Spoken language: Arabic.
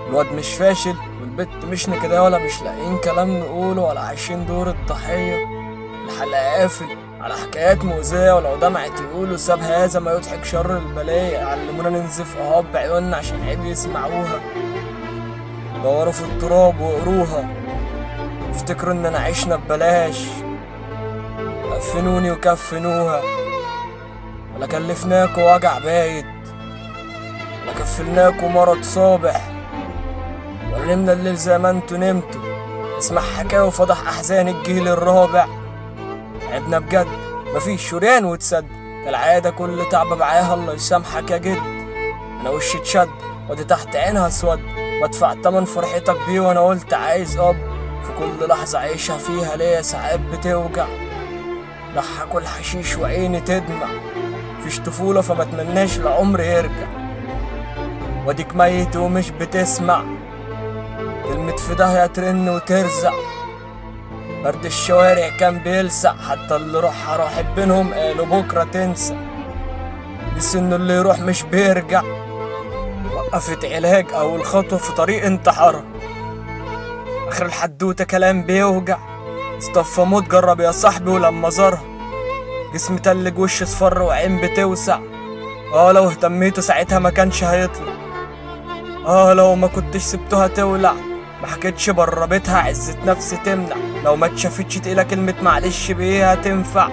الواد مش فاشل والبت مش نكدة، ولا مش لاقيين كلام نقوله، ولا عايشين دور الضحية. الحلقة قافل على حكايات مؤذية، ولو دمعت يقولوا ساب هذا ما يضحك شر البلية. علمونا ننزف اهاب بعيوننا عشان عيب يسمعوها. دوروا في التراب وقروها، افتكروا اننا عشنا ببلاش. كفنوني وكفنوها، ولا كلفناكوا وجع بايت، ولا كفلناكوا مرض صابح، ولا نمنا الليل زي ما انتوا نمتوا. اسمع حكاية وفضح احزان الجيل الرابع. عبنا بجد، مفيش شريان وتصدق. كالعادة كل تعب بعاها، الله يسامحك يا جد. انا وشي اتشد ودي تحت عينها اسود، بدفع تمن فرحتك بيه وانا قلت عايز اب. في كل لحظة عيشها فيها ليا ساعات بتوجع. ضحكوا الحشيش وعيني تدمع، مفيش طفولة فما اتمناش العمر يرجع. واديك ميت ومش بتسمع، كلمة في داهية ترن وترزع. برد الشوارع كان بيلسع، حتى اللي روحها راحت بينهم قالوا بكرة تنسى. بس انه اللي يروح مش بيرجع. وقفت علاج اول خطوة في طريق انتحارها، اخر الحدوتة كلام بيوجع. اصطفى موت جرب يا صاحبي ولما زارها، جسم تلج وش اصفر وعين بتوسع. لو اهتميته ساعتها ما كانش هيطلع. لو ما كنتش سبتها تولع، ما حكيتش بره بيتها عزة نفس تمنع. لو ما اتشافتش تقيلة كلمة معلش بيها تنفع.